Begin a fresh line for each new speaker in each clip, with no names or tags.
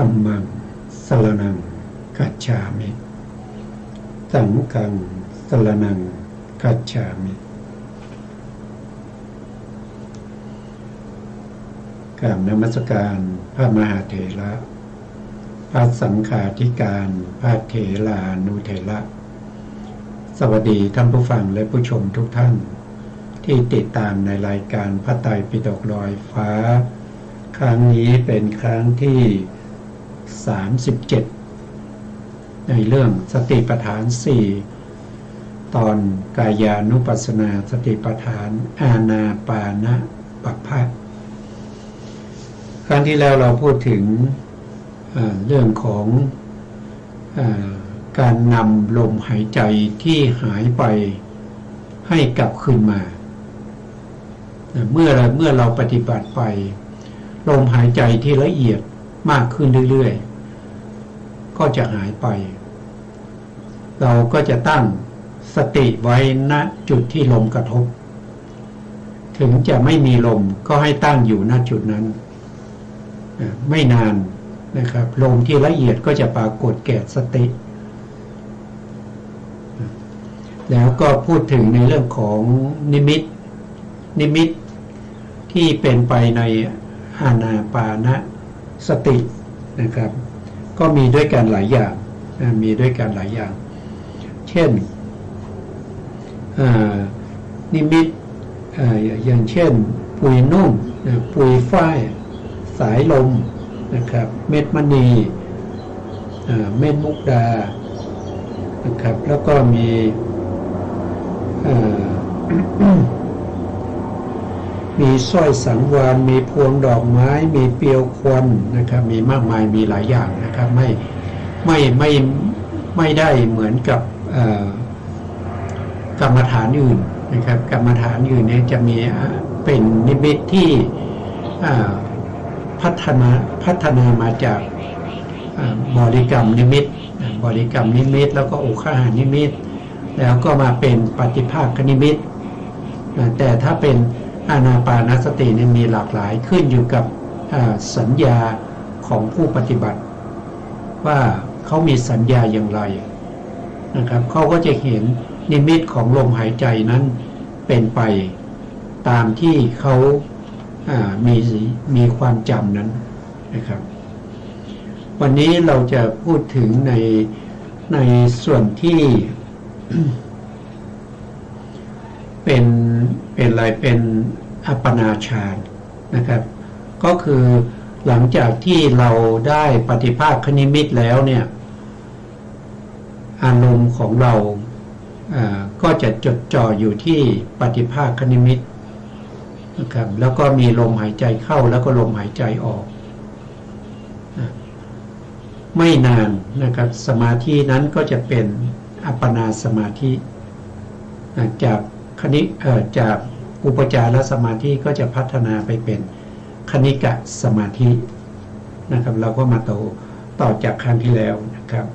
ธัมมังสรณังคัจฉามิสังฆังสรณังคัจฉามิกราบนมัสการพระมหาเถระพระสังฆาธิการพระเถรานุเถระสวัสดีท่านผู้ฟังและผู้ชมทุกท่านที่ติดตามในรายการพระไตรปิฎกลอยฟ้าครั้งนี้เป็นครั้งที่37ในเรื่องสติปัฏฐาน4ตอนกายานุปัสสนาสติปัฏฐานอานาปานปัปพะครั้งที่แล้วเราพูดถึงเรื่องของการนำลมหายใจที่หายไปให้กลับคืนมาเมื่อเราปฏิบัติไปลมหายใจที่ละเอียดมากขึ้นเรื่อยๆก็จะหายไปเราก็จะตั้งสติไว้ณจุดที่ลมกระทบถึงจะไม่มีลมก็ให้ตั้งอยู่ณจุดนั้นไม่นานนะครับลมที่ละเอียดก็จะปรากฏแก่สติแล้วก็พูดถึงในเรื่องของนิมิตที่เป็นไปในอานาปานสตินะครับก็มีด้วยกันหลายอย่างเช่นนิมิตอย่างเช่นปุยนุ่มปุยฝ้ายสายลมนะครับเม็ดมณีเม็ดมุกดานะครับแล้วก็มีมีสร้อยสังวาลมีพวงดอกไม้มีเปลียวควันนะครับมีมากมายมีหลายอย่างนะครับไม่ได้เหมือนกับกรรมฐานอื่นนะครับกรรมฐานอื่นเนี่ยจะมีเป็นนิมิตที่พัฒนามาจากบริกรรมนิมิตแล้วก็อุคหานิมิตแล้วก็มาเป็นปฏิภาคนิมิตแต่ถ้าเป็นอานาปานสติเนี่ยมีหลากหลายขึ้นอยู่กับสัญญาของผู้ปฏิบัติว่าเขามีสัญญาอย่างไรนะครับเขาก็จะเห็นนิมิตของลมหายใจนั้นเป็นไปตามที่เขามีความจำนั้นนะครับวันนี้เราจะพูดถึงในส่วนที่ เป็นอะไรเป็นอัปปนาฌานนะครับก็คือหลังจากที่เราได้ปฏิภาคนิมิตแล้วเนี่ยอารมณ์ของเราก็จะจดจ่ออยู่ที่ปฏิภาคนิมิตนะครับแล้วก็มีลมหายใจเข้าแล้วก็ลมหายใจออกไม่นานนะครับสมาธินั้นก็จะเป็นอัปปนาสมาธิจากอุปจารสมาธิก็จะพัฒนาไปเป็นคณิกะสมาธินะครับเราก็มาต่อจากครั้งที่แล้วนะครับ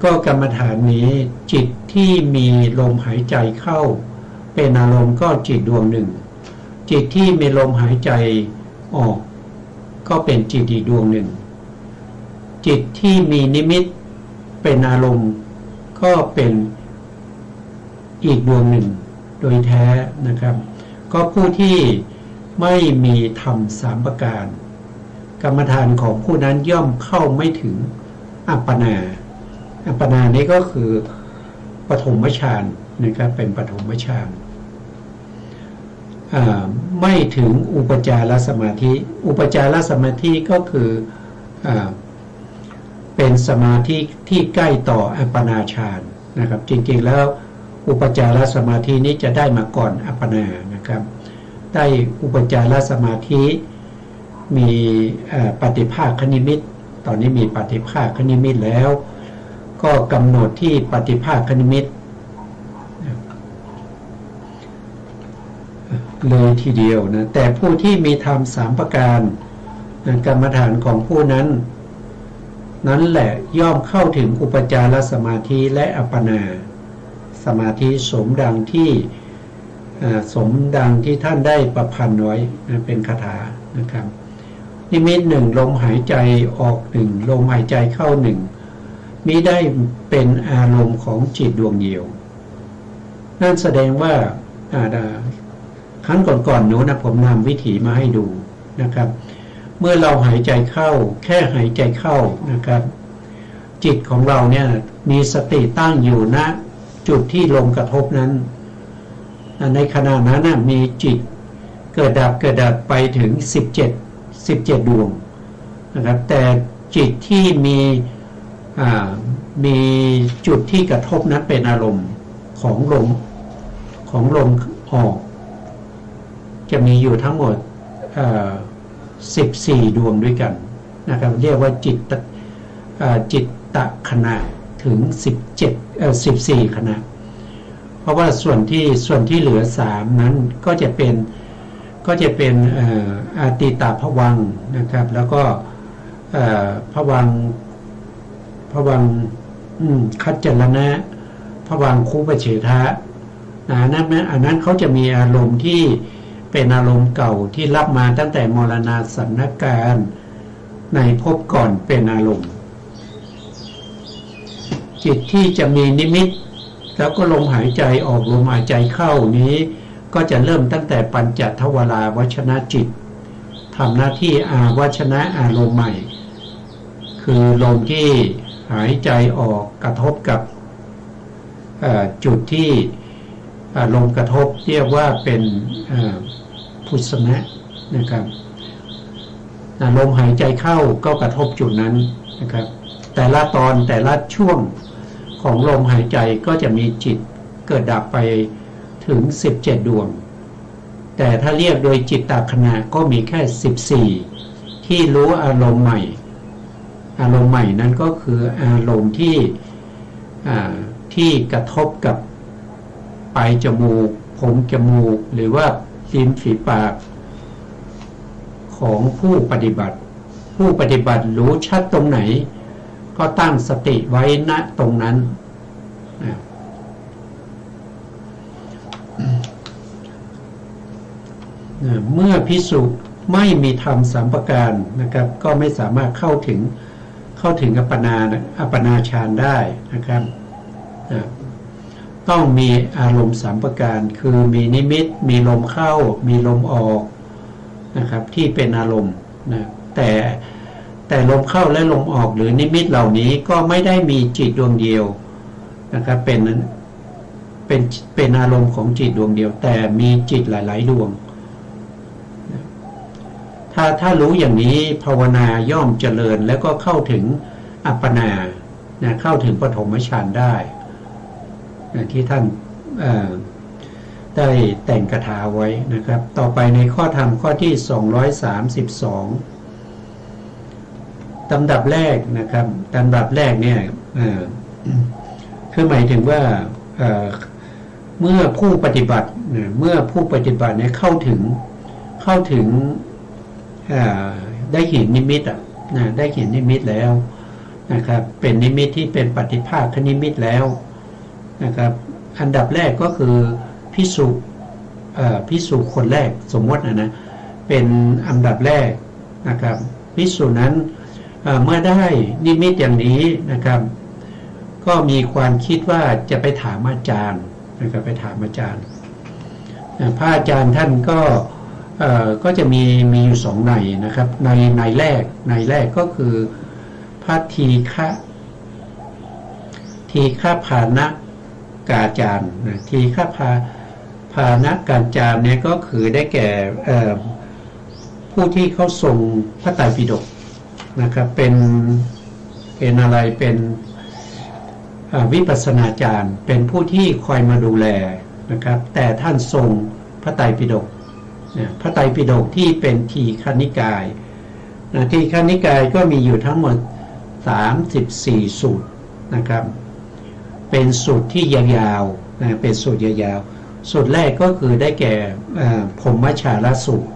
ก็กรรมฐานนี้จิตที่มีลมหายใจเข้าเป็นอารมณ์ก็จิตดวงหนึ่งจิตที่มีลมหายใจออกก็เป็นจิตอีกดวงหนึ่งจิตที่มีนิมิตเป็นอารมณ์ก็เป็นอีกดวงหนึ่งโดยแท้นะครับก็ผู้ที่ไม่มีธรรมสามประการกรรมฐานของผู้นั้นย่อมเข้าไม่ถึงอัปปนานี้ก็คือปฐมฌานนะครับเป็นปฐมฌานไม่ถึงอุปจารสมาธิอุปจารสมาธิก็คือเป็นสมาธิที่ใกล้ต่ออัปปนาฌานนะครับจริงๆแล้วอุปจารสมาธินี้จะได้มาก่อนอัปปนานะครับได้อุปจารสมาธิมีปฏิภาคนิมิตตอนนี้มีปฏิภาคนิมิตแล้วก็กำหนดที่ปฏิภาคนิมิตเลยทีเดียวนะแต่ผู้ที่มีธรรม3ประการกรรมฐานของผู้นั้นแหละย่อมเข้าถึงอุปจารสมาธิและอัปปนาสมาธิสมดังที่ท่านได้ประพันธ์ไว้เป็นคาถานะครับ นิมิตหนึ่งลมหายใจออกหนึ่งลมหายใจเข้าหนึ่งมิได้เป็นอารมณ์ของจิตดวงเดียวนั่นแสดงว่าครั้งก่อนๆนู้นนะผมนำวิถีมาให้ดูนะครับเมื่อเราหายใจเข้าแค่หายใจเข้านะครับจิตของเราเนี่ยมีสติตั้งอยู่ณจุดที่ลมกระทบนั้นในขณะนั้นมีจิตเกิดดับไปถึง17ดวงนะครับแต่จิตที่มีจุดที่กระทบนั้นเป็นอารมณ์ของลมออกจะมีอยู่ทั้งหมด14ดวงด้วยกันนะครับเรียกว่าจิตตขณะถึง14ขณะเพราะว่าส่วนที่เหลือ3นั้นก็จะเป็นอาติตาภวังค์นะครับแล้วก็ภวังค์คัจจรณะภวังคุปเฉทะอันนั้นเขาจะมีอารมณ์ที่เป็นอารมณ์เก่าที่รับมาตั้งแต่มรณาสันนการในภพก่อนเป็นอารมณ์จิตที่จะมีนิมิตแล้วก็ลมหายใจออกลมหายใจเข้านี้ก็จะเริ่มตั้งแต่ปัญจทวาราวชนะจิตทำหน้าที่อาวชนะอารมณ์ใหม่คือลมที่หายใจออกกระทบกับจุดที่ลมกระทบเรียกว่าเป็นพุทธนะนะครับลมหายใจเข้าก็กระทบจุดนั้นนะครับแต่ละตอนแต่ละช่วงของลมหายใจก็จะมีจิตเกิดดับไปถึง17ดวงแต่ถ้าเรียกโดยจิตตขณะก็มีแค่14ที่รู้อารมณ์ใหม่นั้นก็คืออารมณ์ที่กระทบกับปลายจมูกผมจมูกหรือว่าริมฝีปากของผู้ปฏิบัติรู้ชัดตรงไหนก็ตั้งสติไว้ณตรงนั้นเมื่อภิกษุไม่มีธรรมสามประการนะครับก็ไม่สามารถเข้าถึงอัปปนาฌานได้นะครับต้องมีอารมณ์สามประการคือมีนิมิตมีลมเข้ามีลมออกนะครับที่เป็นอารมณ์นะแต่ลมเข้าและลมออกหรือนิมิตเหล่านี้ก็ไม่ได้มีจิตดวงเดียวนะครับเป็นอารมณ์ของจิตดวงเดียวแต่มีจิตหลายๆดวงถ้ารู้อย่างนี้ภาวนาย่อมเจริญแล้วก็เข้าถึงอัปปนาเข้าถึงปฐมฌานได้ที่ท่านได้แต่งคาถาไว้นะครับต่อไปในข้อธรรมข้อที่232ลำดับแรกนะครับลำดับแรกเนี่ยคือหมายถึงว่าเมื่อผู้ปฏิบัติเนี่ยเข้าถึงได้เห็นนิมิตได้เห็นนิมิตแล้วนะครับเป็นนิมิตที่เป็นปฏิภาคนิมิตแล้วนะครับอันดับแรกก็คือภิกษุคนแรกสมมตินะเป็นอันดับแรกนะครับภิกษุนั้นเมื่อได้นิมิตอย่างนี้นะครับก็มีความคิดว่าจะไปถามอาจารย์นะครับไปถามอาจารย์พระอาจารย์ท่านก็จะมีอยู่2ในนะครับในแรกก็คือพระทีฆพานกาจารย์ทีฆพานกาจารย์เนี่ยก็คือได้แก่ผู้ที่เขาทรงพระไตรปิฎกนะครับเป็นอะไรเป็นวิปัสสนาจารย์เป็นผู้ที่คอยมาดูแลนะครับแต่ท่านทรงพระไตรปิฎกพระไตรปิฎกที่เป็นทีฆนิกายทีฆนิกายก็มีอยู่ทั้งหมด34สูตรนะครับเป็นสูตรที่ยาวๆเป็นสูตรยาวๆสูตรแรกก็คือได้แก่พรหมชาลสูตร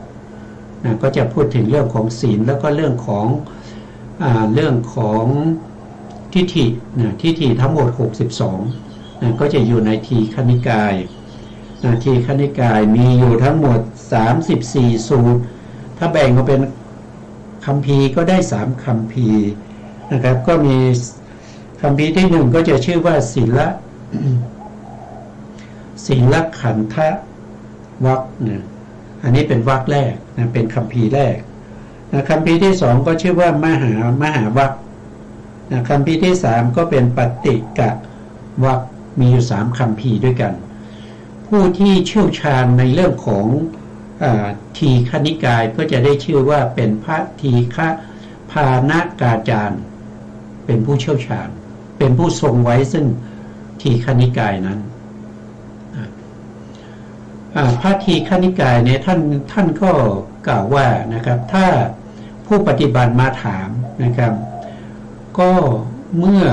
ก็จะพูดถึงเรื่องของศีลแล้วก็เรื่องของทิฏฐิทั้งหมด62ก็จะอยู่ในทีฆนิกายทีฆนิกายมีอยู่ทั้งหมด34สูตรถ้าแบ่งออกเป็น คัมภีร์ก็ได้3คัมภีร์นะครับก็มีคัมภีร์ที่1ก็จะชื่อว่าศีลขันธวรรคนะอันนี้เป็นวรรคแรกนะเป็นคัมภีร์แรกนะคัมภีร์ที่2ก็ชื่อว่ามหาวรรคนะคัมภีร์ที่3ก็เป็นปฏิกะวรรคมีอยู่3คัมภีร์ด้วยกันผู้ที่เชี่ยวชาญในเรื่องของทีฆนิกายก็จะได้ชื่อว่าเป็นพระทีฆพานกาจารย์เป็นผู้เชี่ยวชาญเป็นผู้ทรงไว้ซึ่งทีฆนิกายนั้นพระทีฆนิกายเนี่ยท่านก็กล่าวว่านะครับถ้าผู้ปฏิบัติมาถามนะครับก็เมื่อ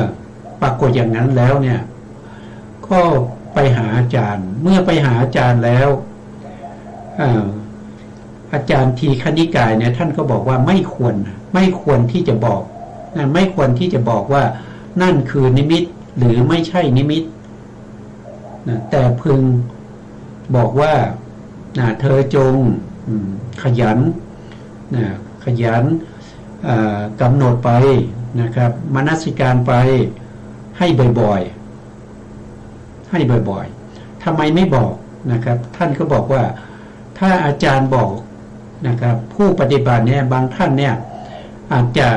ปรากฏอย่างนั้นแล้วเนี่ยก็ไปหาอาจารย์เมื่อไปหาอาจารย์แล้วอาจารย์ทีฆนิกายเนี่ยท่านก็บอกว่าไม่ควรที่จะบอกไม่ควรที่จะบอกว่านั่นคือนิมิตหรือไม่ใช่นิมิตแต่พึงบอกว่าเธอจงขยันกำหนดไปนะครับมนสิการไปให้บ่อยๆทำไมไม่บอกนะครับท่านก็บอกว่าถ้าอาจารย์บอกนะครับผู้ปฏิบัติเนี่ยบางท่านเนี่ยอาจจะ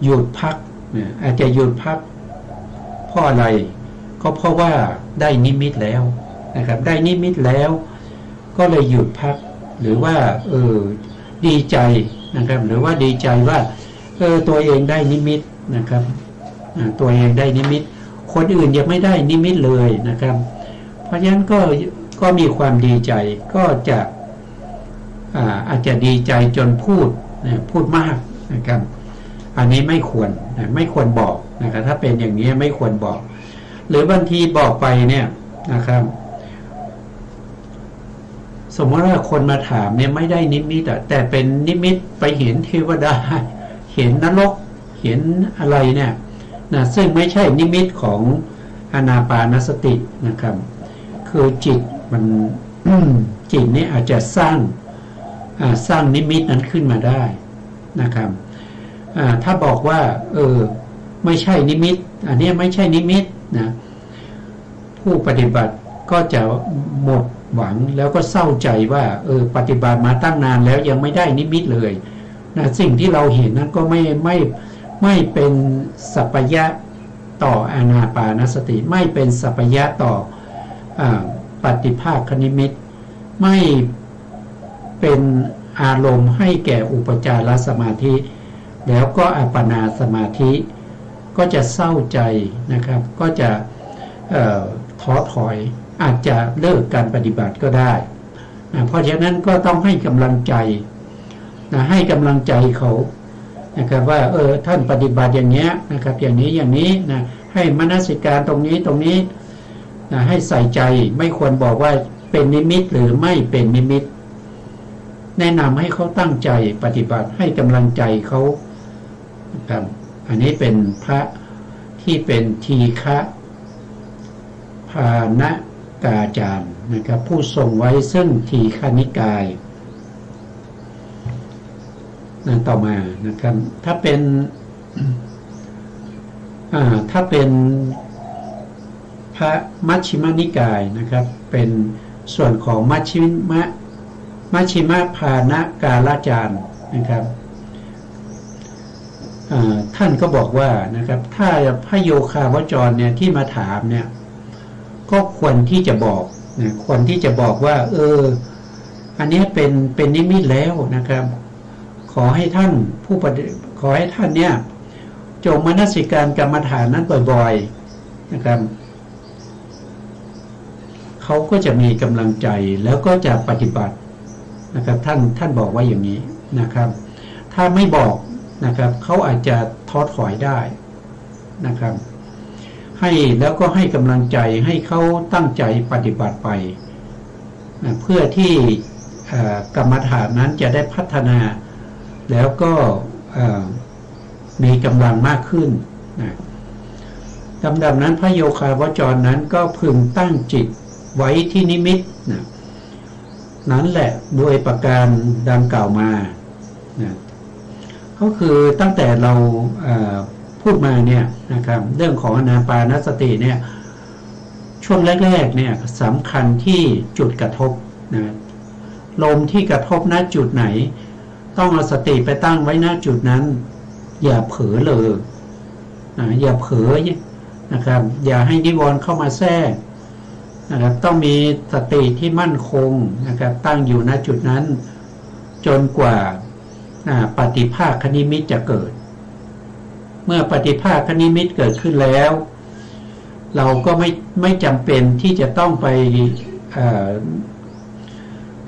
หยุดพักเพราะอะไรก็เพราะว่าได้นิมิตแล้วนะครับได้นิมิตแล้วก็เลยหยุดพักหรือว่าดีใจนะครับหรือว่าดีใจว่าตัวเองได้นิมิตนะครับตัวเองได้นิมิตคนอื่นยังไม่ได้นิมิตเลยนะครับเพราะฉะนั้นก็มีความดีใจก็จะอาจจะดีใจจนพูดมากนะครับอันนี้ไม่ควรบอกนะครับถ้าเป็นอย่างนี้ไม่ควรบอกหรือบางทีบอกไปเนี่ยนะครับสมมติว่าคนมาถามเนี่ยไม่ได้นิมิตแต่เป็นนิมิตไปเห็นเทวดาเห็นนรกเห็นอะไรเนี่ยนะซึ่งไม่ใช่นิมิตของอานาปานสตินะครับคือจิตมันจิตนี่อาจจะสร้างนิมิตนั้นขึ้นมาได้นะครับถ้าบอกว่าไม่ใช่นิมิตอันนี้ไม่ใช่นิมิตนะผู้ปฏิบัติก็จะหมดหวังแล้วก็เศร้าใจว่าปฏิบัติมาตั้งนานแล้วยังไม่ได้นิมิตเลยนะสิ่งที่เราเห็นนั้นก็ไม่เป็นสัพพยะต่ออานาปานสติไม่เป็นสัพพยะต่อปฏิภาคนิมิตไม่เป็นอารมณ์ให้แก่อุปจารสมาธิแล้วก็อัปปนาสมาธิก็จะเศร้าใจนะครับก็จะท้อถอยอาจจะเลิกการปฏิบัติก็ได้เพราะฉะนั้นก็ต้องให้กำลังใจให้กำลังใจเขานะครับว่าท่านปฏิบัติอย่างเงี้ยนะครับอย่างนี้นะให้มนสิการตรงนี้นะให้ใส่ใจไม่ควรบอกว่าเป็นนิมิตหรือไม่เป็นนิมิตแนะนำให้เขาตั้งใจปฏิบัติให้กำลังใจเขาครับอันนี้เป็นพระที่เป็นทีฆพานกาจารย์นะครับผู้ทรงไว้ซึ่งทีฆนิกายนั่นต่อมานะครับถ้าเป็นพระมัชฌิมนิกายนะครับเป็นส่วนของมัชฌิมพานกาลาจารย์นะครับท่านก็บอกว่านะครับถ้าพระโยคาวจรเนี่ยที่มาถามเนี่ยก็ควรที่จะบอกนะควรที่จะบอกว่าอันนี้เป็นนิมิตแล้วนะครับขอให้ท่านเนี่ยจงมนสิการกรรมฐานนั้นบ่อยๆนะครับเขาก็จะมีกำลังใจแล้วก็จะปฏิบัตินะครับท่านบอกว่าอย่างนี้นะครับถ้าไม่บอกนะครับเขาอาจจะท้อถอยได้นะครับแล้วก็ให้กำลังใจให้เขาตั้งใจปฏิบัติไปนะเพื่อที่กรรมฐานนั้นจะได้พัฒนาแล้วก็มีกำลังมากขึ้นนะลำดับนั้นพระโยคาวจรนั้นก็พึงตั้งจิตไว้ที่นิมิตนะนั้นแหละโดยประการดังกล่าวมานะ ก็คือตั้งแต่เราพูดมาเนี่ยนะครับเรื่องของอานาปานสติเนี่ยช่วงแรกๆเนี่ยสำคัญที่จุดกระทบนะลมที่กระทบณจุดไหนต้องเอาสติไปตั้งไว้ณจุดนั้นอย่าเผลอเลยอย่าเผลอนะครับอย่าให้นิวรณ์เข้ามาแทรกนะครับต้องมีสติที่มั่นคงนะครับตั้งอยู่ณจุดนั้นจนกว่าปฏิภาคนิมิตจะเกิดเมื่อปฏิภาคนิมิตเกิดขึ้นแล้วเราก็ไม่จำเป็นที่จะต้องไป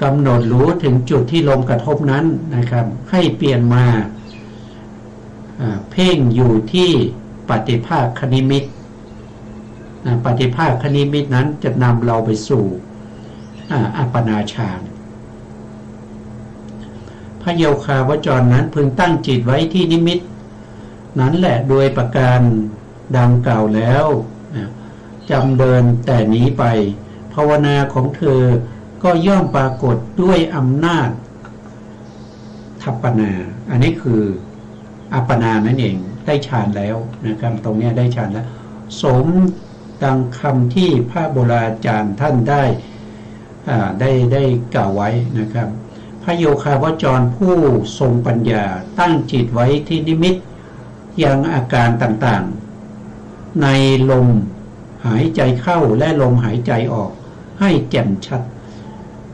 กำหนดรู้ถึงจุดที่ลมกระทบนั้นนะครับให้เปลี่ยนมาเพ่งอยู่ที่ปฏิภาคนิมิตปฏิภาคนิมิตนั้นจะนำเราไปสู่อัปปนาฌานพระโยคาวจรนั้นพึงตั้งจิตไว้ที่นิมิตนั้นแหละโดยประการดังกล่าวแล้วจำเดินแต่นี้ไปภาวนาของเธอก็ย่อมปรากฏด้วยอำนาจทัปปนาอันนี้คืออัปปนานั่นเองได้ฌานแล้วนะครับตรงนี้ได้ฌานแล้วสมดังคำที่พระโบราณอาจารย์ท่านได้กล่าวไว้นะครับพระโยคาวจรผู้ทรงปัญญาตั้งจิตไว้ที่นิมิตยังอาการต่างๆในลมหายใจเข้าและลมหายใจออกให้แจ่มชัด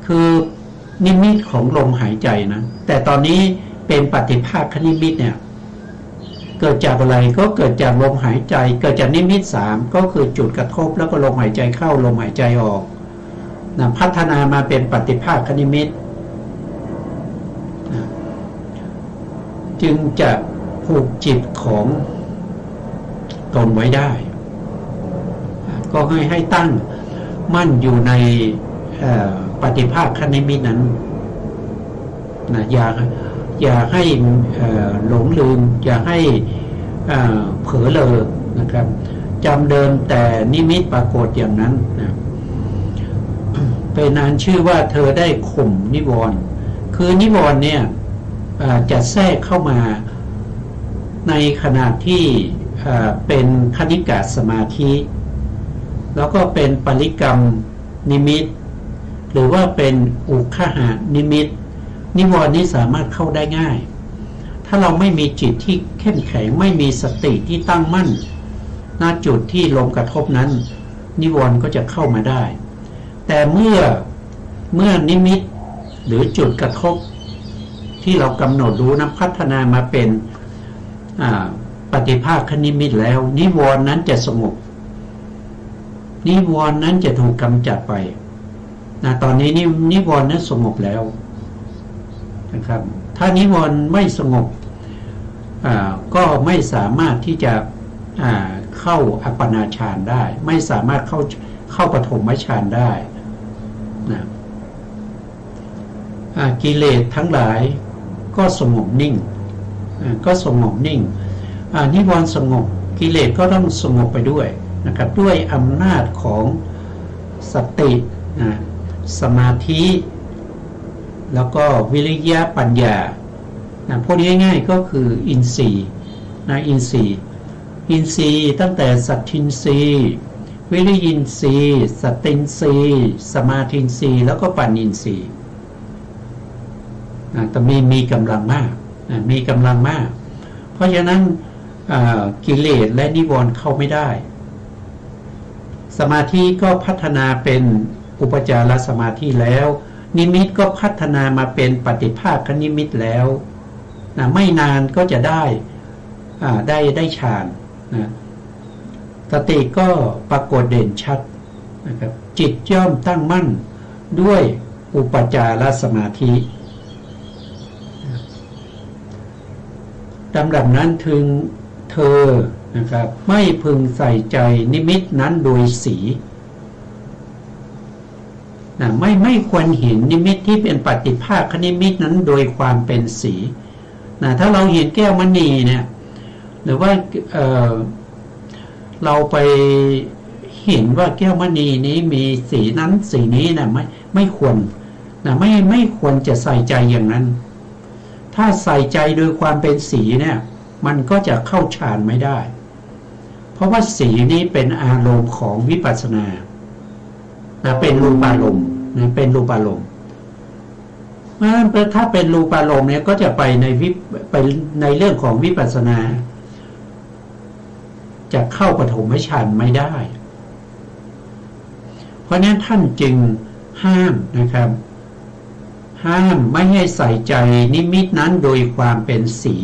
คือนิมิตของลมหายใจนะแต่ตอนนี้เป็นปฏิภาคนิมิตเนี่ยเกิดจากอะไรก็เกิดจากลมหายใจเกิดจากนิมิต3ก็คือจุดกระทบแล้วก็ลมหายใจเข้าลมหายใจออกนะพัฒนามาเป็นปฏิภาคนิมิตนะจึงจะผูกจิตของตนไว้ได้ก็ให้ตั้งมั่นอยู่ในปฏิภาคนิมิตนั้นนะอย่าให้หลงลืมอย่าให้เผลอเลอนะครับจำเดินแต่นิมิตปรากฏอย่างนั้นนะเป็นนั้นชื่อว่าเธอได้ข่มนิวรณ์คือนิวรณ์เนี่ยจะแทรกเข้ามาในขณะที่เป็นคณิกะสมาธิแล้วก็เป็นปริกรรมนิมิตหรือว่าเป็นอุคหะนิมิตนิวรณ์นี้สามารถเข้าได้ง่ายถ้าเราไม่มีจิตที่เข้มแข็งไม่มีสติที่ตั้งมั่นณจุดที่ลมกระทบนั้นนิวรณ์ก็จะเข้ามาได้แต่เมื่อนิมิตหรือจุดกระทบที่เรากำหนดรู้นั้นพัฒนามาเป็นปฏิภาคนิมิตแล้วนิวรณ์นั้นจะสงบนิวรณ์นั้นจะถูกกำจัดไปนะตอนนี้นิวรณ์นั้นสงบแล้วนะครับถ้านิวรณ์ไม่สงบก็ไม่สามารถที่จะเข้าอัปปนาฌานได้ไม่สามารถเข้าปฐมฌานได้นะกิเลสทั้งหลายก็สงบนิ่งก็สงบนิ่งนิวรณ์สงบกิเลสก็ต้องสงบไปด้วยนะครับด้วยอำนาจของสติสมาธิแล้วก็วิริยะปัญญาพูดง่ายๆก็คืออินทรีย์อินทรีย์ตั้งแต่สัตทินทรีย์วิริยินทรีย์สตินทรีย์สมาธินทรีย์แล้วก็ปัญญินทรีย์แต่มีกำลังมากมีกำลังมากเพราะฉะนั้นกิเลสและนิวรณ์เข้าไม่ได้สมาธิก็พัฒนาเป็นอุปจารสมาธิแล้วนิมิตก็พัฒนามาเป็นปฏิภาคนิมิตแล้วไม่นานก็จะได้ฌานสติก็ปรากฏเด่นชัดนะครับจิตย่อมตั้งมั่นด้วยอุปจารสมาธิลำดับนั้นถึงเธอนะครับไม่พึงใส่ใจนิมิตนั้นโดยสีไม่ควรเห็นนิมิตที่เป็นปฏิภาคนิมิตนั้นโดยความเป็นสีถ้าเราเห็นแก้วมณีเนี่ยหรือว่าเราไปเห็นว่าแก้วมณีนี้มีสีนั้นสีนี้ไม่ควรไม่ควรจะใส่ใจอย่างนั้น ถ้าใส่ใจโดยความเป็นสีเนี่ยมันก็จะเข้าฌานไม่ได้เพราะว่าสีนี้เป็นอารมณ์ของวิปัสสนาเป็นรูปารมณ์เป็นรูปารมณ์ถ้าเป็นรูปารมณ์เนี่ยก็จะไปในเรื่องของวิปัสสนาจะเข้าปฐมฌานไม่ได้เพราะนั้นท่านจึงห้ามนะครับห้ามไม่ให้ใส่ใจนิมิตนั้นโดยความเป็นสี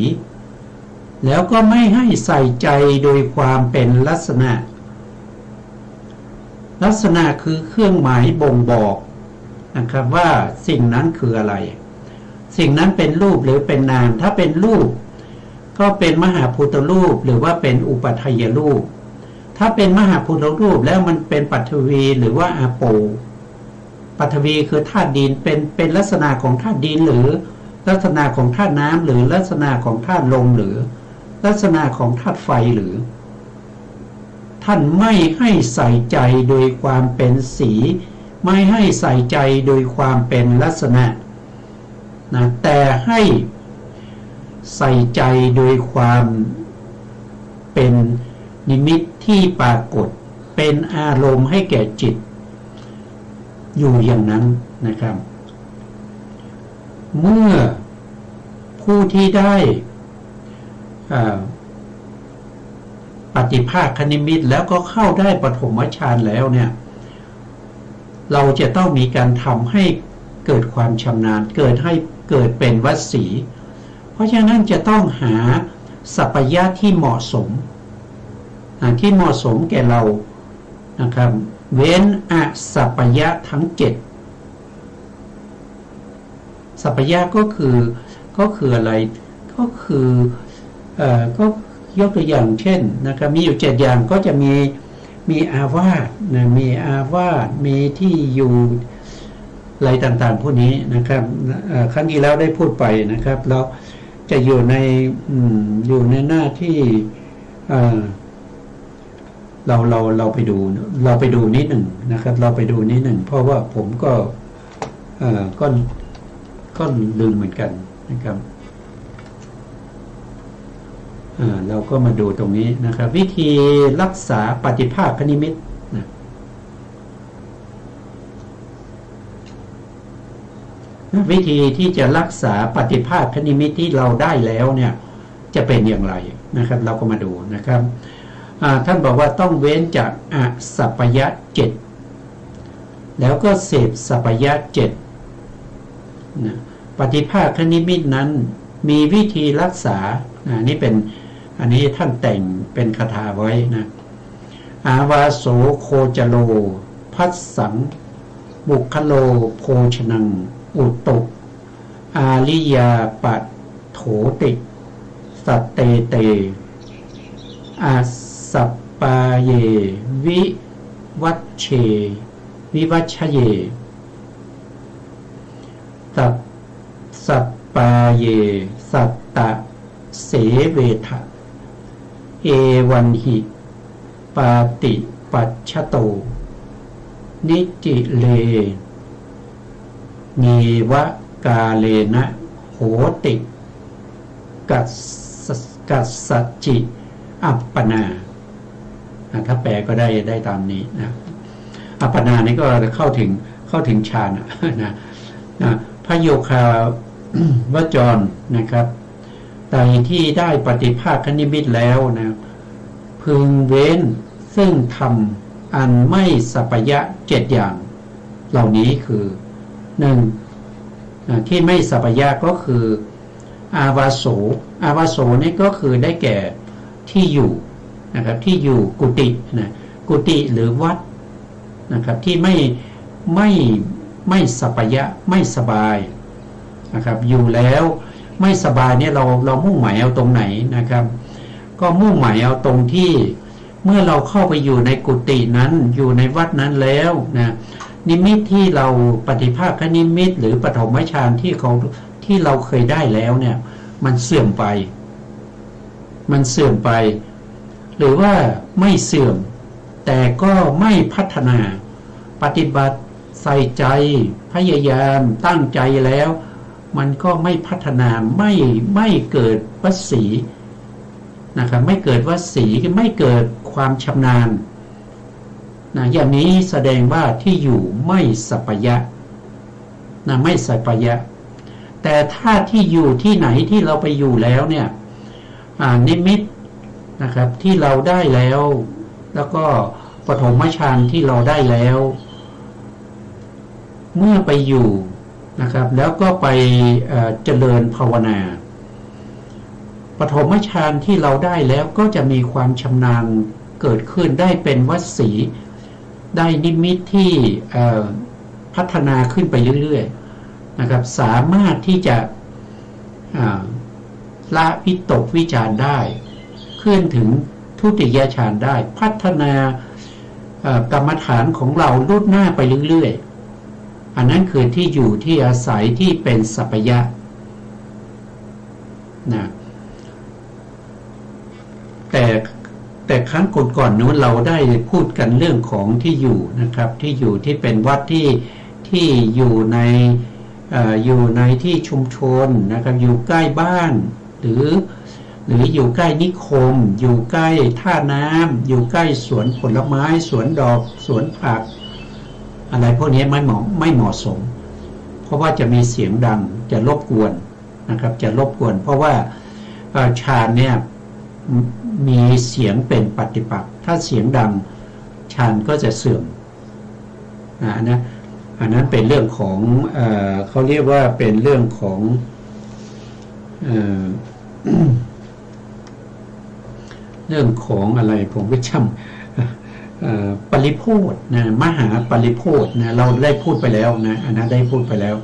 แล้วก็ไม่ให้ใส่ใจโดยความเป็นลักษณะคือเครื่องหมายบ่งบอกนะครับว่าสิ่งนั้นคืออะไรสิ่งนั้นเป็นรูปหรือเป็นนามถ้าเป็นรูปก็เป็นมหาภูตรูปหรือว่าเป็นอุปัฏฐัยรูปถ้าเป็นมหาภูตรูปแล้วมันเป็นปัทวีหรือว่าอาโปปัทวีคือธาตุดินเป็นลักษณะของธาตุดินหรือลักษณะของธาตุน้ำหรือลักษณะของธาตุลมหรือลักษณะของธาตุไฟหรือท่านไม่ให้ใส่ใจโดยความเป็นสีไม่ให้ใส่ใจโดยความเป็นลักษณะนะแต่ให้ใส่ใจโดยความเป็นนิมิตที่ปรากฏเป็นอารมณ์ให้แก่จิตอยู่อย่างนั้นนะครับเมื่อผู้ที่ได้ปฏิภาคนิมิตแล้วก็เข้าได้ปฐมฌานแล้วเนี่ยเราจะต้องมีการทำให้เกิดความชำนาญเกิดเป็นวสีเพราะฉะนั้นจะต้องหาสัพพยะที่เหมาะสมแก่เรานะครับเว้นอสัพพยะทั้ง7สัพพยะก็คืออะไรก็คือก็ยกตัวอย่างเช่นนะครับมีอยู่7อย่างก็จะมีอาวาสนะมีอาวาสมีที่อยู่อะไรต่างๆพวกนี้นะครับครั้งที่แล้วได้พูดไปนะครับแล้วจะอยู่ในหน้าที่เราไปดูนิดหนึ่งนะครับเราไปดูนิดหนึ่งเพราะว่าผมก็ลืมเหมือนกันนะครับเราก็มาดูตรงนี้นะครับวิธีรักษาปฏิภาคนิมิตนะวิธีที่จะรักษาปฏิภาคนิมิตที่เราได้แล้วเนี่ยจะเป็นอย่างไรนะครับเราก็มาดูนะครับท่านบอกว่าต้องเว้นจากอสัพพยะ7แล้วก็เสพสัพพยะ7นะปฏิภาคนิมิตนั้นมีวิธีรักษานี่เป็นอันนี้ท่านแต่งเป็นคาถาไว้นะอาวาโสโคจโลพัสสังบุคโลโภชนังอุตุอาริยาปัตโถติสัตเตเตอาสัปปาเยวิวัชเชวิวัชเยสัปปาเยสัตตะเสเวทะเอวันหิปาติปัชชโตนิจิเลนีวะกาเลนะโหติกัสสจิอัปปนาถ้าแปลก็ได้ตามนี้นะอัปปนานี่ก็เข้าถึงฌานนะพระโยคาวจรนะครับใดที่ได้ปฏิภาคนิมิตแล้วนะพึงเว้นซึ่งทำอันไม่สัพพยะ7อย่างเหล่านี้คือ1ที่ไม่สัพพยะก็คืออาวาโสนี่ก็คือได้แก่ที่อยู่นะครับที่อยู่กุฏินะกุฏิหรือวัดนะครับที่ไม่สัพพยะไม่สบายนะครับอยู่แล้วไม่สบายเนี่ยเรามุ่งหมายเอาตรงไหนนะครับก็มุ่งหมายเอาตรงที่เมื่อเราเข้าไปอยู่ในกุฏินั้นอยู่ในวัดนั้นแล้วนะนิมิตที่เราปฏิภาคนิมิตหรือปฐมฌานที่เราเคยได้แล้วเนี่ยมันเสื่อมไปหรือว่าไม่เสื่อมแต่ก็ไม่พัฒนาปฏิบัติใส่ใจพยายามตั้งใจแล้ว มันก็ไม่พัฒนาไม่เกิดวสีนะครับไม่เกิดวสีไม่เกิดความชำนาญนะอย่างนี้แสดงว่าที่อยู่ไม่สัปปยะนะไม่สัปปยะแต่ถ้าที่อยู่ที่ไหนที่เราไปอยู่แล้วเนี่ยนิมิตนะครับที่เราได้แล้วแล้วก็ปฐมฌานที่เราได้แล้วเมื่อไปอยู่นะครับแล้วก็ไปเจริญภาวนาปฐมฌานที่เราได้แล้วก็จะมีความชำนาญเกิดขึ้นได้เป็นวสีได้นิมิตที่พัฒนาขึ้นไปเรื่อยๆนะครับสามารถที่จะละวิตกวิจารได้ขึ้นถึงทุติยฌานได้พัฒนากรรมฐานของเราลุดหน้าไปเรื่อยๆอันนั้นคือที่อยู่ที่อาศัยที่เป็นสัพพยะนะแต่ครั้งก่อนๆนู้นเราได้พูดกันเรื่องของที่อยู่นะครับที่อยู่ที่เป็นวัดที่อยู่ในที่ชุมชนนะครับอยู่ใกล้บ้านหรืออยู่ใกล้นิคมอยู่ใกล้ท่าน้ำอยู่ใกล้สวนผลไม้สวนดอกสวนผักอะไรพวกนี้ไม่เหมาะสมเพราะว่าจะมีเสียงดังจะรบกวนนะครับจะรบกวนเพราะว่าฌานเนี่ยมีเสียงเป็นปฏิปักษ์ถ้าเสียงดังฌานก็จะเสื่อมอันนั้นเป็นเรื่องของเขาเรียกว่าเป็นเรื่องของเรื่องของอะไรผมก็จำปริโภทนะมหาปริโภทนะเราได้พูดไปแล้วนะอันนั้นได้พูดไปแล้ว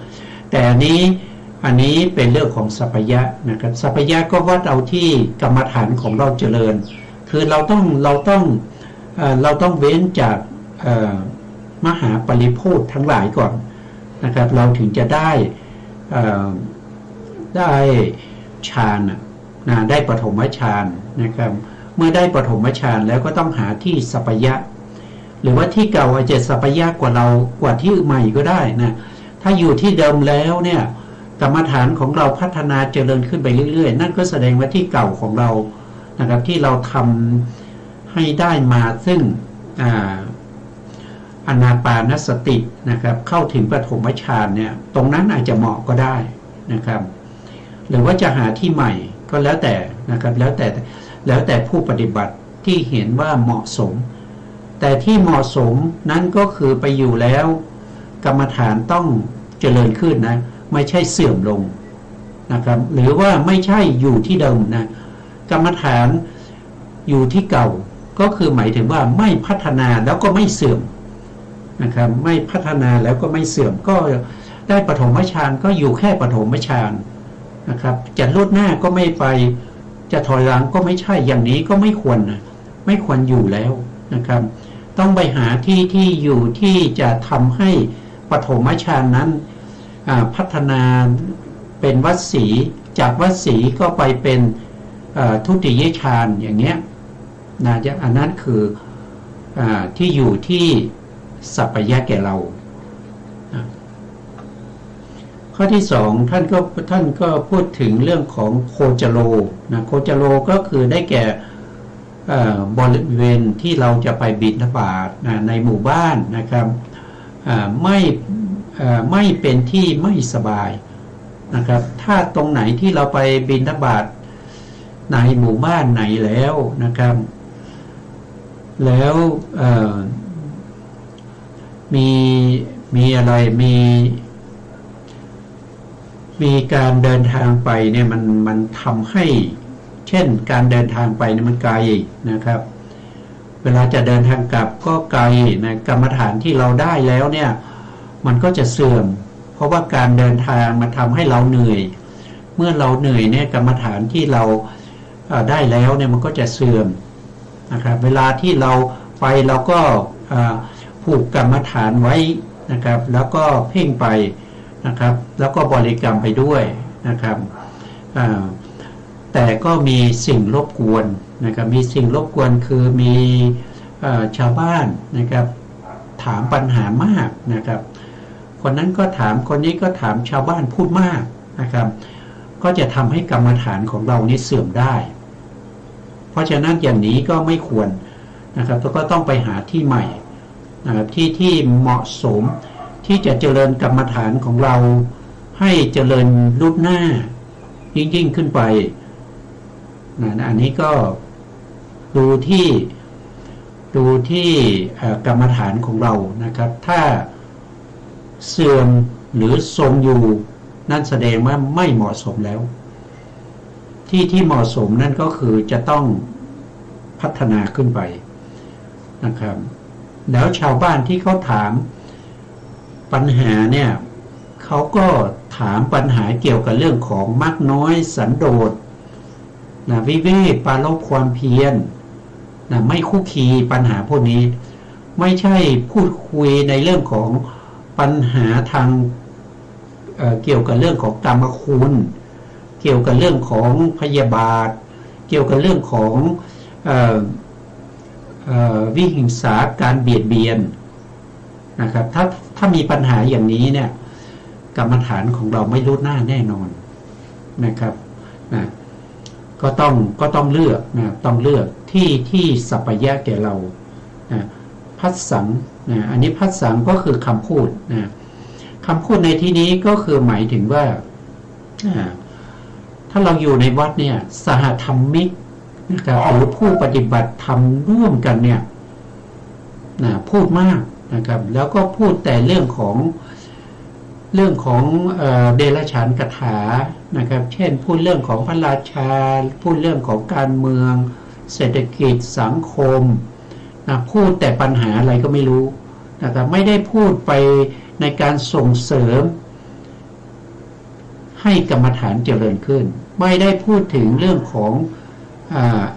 แต่อันนี้เป็นเรื่องของสัพพยะนะครับสัพพยะก็วัดเอาที่กรรมฐานของเราเจริญคือเราต้องเว้นจากมหาปริโภททั้งหลายก่อนนะครับเราถึงจะได้ฌานนะได้ปฐมฌานนะครับเมื่อได้ปฐมฌานแล้วก็ต้องหาที่สัพพยะหรือว่าที่เก่าอาจจะสัพพยะกว่าที่ใหม่ก็ได้นะถ้าอยู่ที่เดิมแล้วเนี่ยกรรมฐานของเราพัฒนาเจริญขึ้นไปเรื่อยๆนั่นก็แสดงว่าที่เก่าของเรานะครับที่เราทำให้ได้มาซึ่งอานาปานสตินะครับเข้าถึงปฐมฌานเนี่ยตรงนั้นอาจจะเหมาะก็ได้นะครับหรือว่าจะหาที่ใหม่ก็แล้วแต่นะครับแล้วแต่ผู้ปฏิบัติที่เห็นว่าเหมาะสมแต่ที่เหมาะสมนั้นก็คือไปอยู่แล้วกรรมฐานต้องเจริญขึ้นนะไม่ใช่เสื่อมลงนะครับหรือว่าไม่ใช่อยู่ที่เดิมนะกรรมฐานอยู่ที่เก่าก็คือหมายถึงว่าไม่พัฒนาแล้วก็ไม่เสื่อมนะครับไม่พัฒนาแล้วก็ไม่เสื่อมก็ได้ปฐมฌานก็อยู่แค่ปฐมฌานนะครับจะลุดหน้าก็ไม่ไปจะถอยหลังก็ไม่ใช่อย่างนี้ก็ไม่ควรอยู่แล้วนะครับต้องไปหาที่อยู่ที่จะทำให้ปฐมฌานนั้นพัฒนาเป็นวสีจากวสีก็ไปเป็นทุติยฌานอย่างเงี้ยนะอันนั้นคือที่อยู่ที่สัพพยะแก่เราข้อที่สองท่านก็พูดถึงเรื่องของโคจโลนะโคจโลก็คือได้แก่บริเวณที่เราจะไปบิณฑบาตในหมู่บ้านนะครับไม่เป็นที่ไม่สบายนะครับถ้าตรงไหนที่เราไปบิณฑบาตในหมู่บ้านไหนแล้วนะครับแล้วมีอะไรมีการเดินทางไปเนี่ยมันทำให้เช่นการเดินทางไปเนี่ยมันไกลนะครับเวลาจะเดินทางกลับก็ไกลนะกรรมฐานที่เราได้แล้วเนี่ยมันก็จะเสื่อมเพราะว่าการเดินทางมันทำให้เราเหนื่อยเมื่อเราเหนื่อยเนี่ยกรรมฐานที่เราได้แล้วเนี่ยมันก็จะเสื่อมนะครับเวลาที่เราไปเราก็ผูกกรรมฐานไว้นะครับแล้วก็เพ่งไปนะครับแล้วก็บริกรรมไปด้วยนะครับแต่ก็มีสิ่งรบกวนนะครับมีสิ่งรบกวนคือมีชาวบ้านนะครับถามปัญหามากนะครับคนนั้นก็ถามคนนี้ก็ถามชาวบ้านพูดมาก นะครับ ก็จะทำให้กรรมฐานของเรานี้เสื่อมได้เพราะฉะนั้นอย่างนี้ก็ไม่ควรนะครับก็ต้องไปหาที่ใหม่นะครับที่เหมาะสมที่จะเจริญกรรมฐานของเราให้เจริญรูปหน้ายิ่งขึ้นไปอันนี้ก็ดูที่กรรมฐานของเรานะครับถ้าเสื่อมหรือทรงอยู่นั่นแสดงว่าไม่เหมาะสมแล้วที่เหมาะสมนั่นก็คือจะต้องพัฒนาขึ้นไปนะครับแล้วชาวบ้านที่เขาถามปัญหาเนี่ยเขาก็ถามปัญหาเกี่ยวกับเรื่องของมรรคน้อยสันโดษวิเวกปราลบความเพียรไม่คุกคีปัญหาพวกนี้ไม่ใช่พูดคุยในเรื่องของปัญหาทางเกี่ยวกับเรื่องของกรรมคุณเกี่ยวกับเรื่องของพยาบาทเกี่ยวกับเรื่องของวิหิงสาการเบียดเบียนนะครับถ้ามีปัญหาอย่างนี้เนี่ยกรรมฐานของเราไม่รุดหน้าแน่นอนนะครับก็ต้องเลือกต้องเลือกที่สัพพยะแก่เราพัสสังอันนี้พัสสังก็คือคำพูดคำพูดในที่นี้ก็คือหมายถึงว่าถ้าเราอยู่ในวัดเนี่ยสหธรรมิกนะครับหรือผู้ปฏิบัติธรรมร่วมกันเนี่ยพูดมากนะครับแล้วก็พูดแต่เรื่องของเดรัจฉานคาถานะครับเช่นพูดเรื่องของพระราชาพูดเรื่องของการเมืองเศรษฐกิจสังคมพูดแต่ปัญหาอะไรก็ไม่รู้นะครับไม่ได้พูดไปในการส่งเสริมให้กรรมฐานเจริญขึ้นไม่ได้พูดถึงเรื่องของ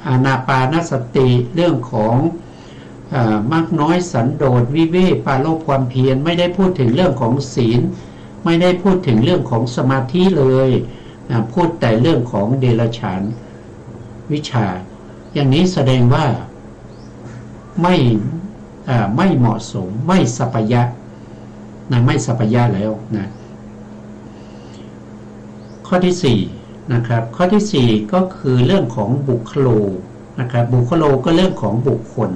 อานาปานสติเรื่องของมากน้อยสันโดษวิเวกปราลบความเพียรไม่ได้พูดถึงเรื่องของศีลไม่ได้พูดถึงเรื่องของสมาธิเลยพูดแต่เรื่องของเดรัจฉานวิชาอย่างนี้แสดงว่าไม่เหมาะสมไม่สัพพยะไม่สัพพยะแล้วข้อที่4นะครับข้อที่4ก็คือเรื่องของบุคโลนะครับบุคโลก็เรื่องของบุคคล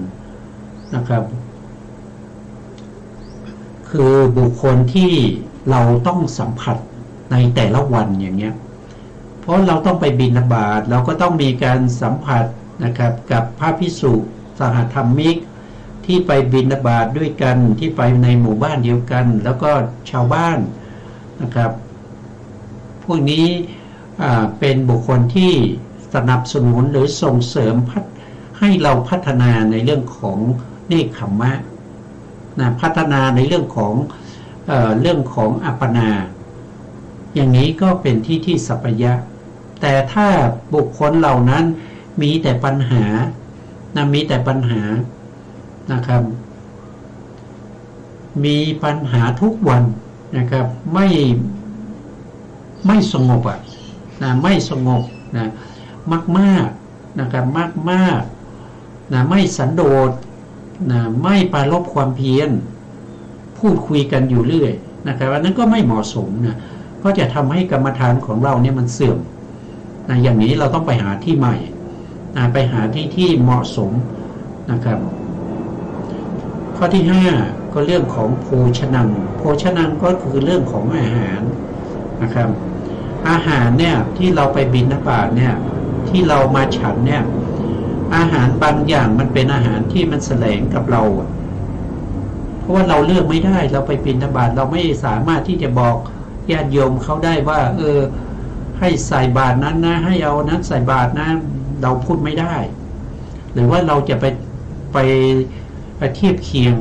นะครับคือบุคคลที่เราต้องสัมผัสในแต่ละวันอย่างเงี้ยเพราะเราต้องไปบิณฑบาตเราก็ต้องมีการสัมผัสนะครับกับพระภิกษุสหธรรมิกที่ไปบิณฑบาตด้วยกันที่ไปในหมู่บ้านเดียวกันแล้วก็ชาวบ้านนะครับพวกนี้เป็นบุคคลที่สนับสนุนหรือส่งเสริมให้เราพัฒนาในเรื่องของเนกขัมมะพัฒนาในเรื่องของอัปปนาอย่างนี้ก็เป็นที่สัพพยะแต่ถ้าบุคคลเหล่านั้นมีแต่ปัญหามีแต่ปัญหานะครับมีปัญหาทุกวันนะครับไม่สงบไม่สงบมากนะครับมากไม่สันโดษไม่ปรารภความเพียรพูดคุยกันอยู่เรื่อยนะครับอันนั้นก็ไม่เหมาะสมก็จะทำให้กรรมฐานของเราเนี่ยมันเสื่อมอย่างนี้เราต้องไปหาที่ใหม่ไปหาที่เหมาะสมนะครับข้อที่5ก็เรื่องของโภชนังโภชนังก็คือเรื่องของอาหารนะครับอาหารเนี่ยที่เราไปบิณฑบาตเนี่ยที่เรามาฉันเนี่ยอาหารบางอย่างมันเป็นอาหารที่มันแสลงกับเราเพราะว่าเราเลือกไม่ได้เราไปบิณฑบาตเราไม่สามารถที่จะบอกญาติโยมเขาได้ว่าให้ใส่บาตรนั้นนะให้เอานั้นใส่บาตรนะเราพูดไม่ได้หรือว่าเราจะไปเทียบเคียง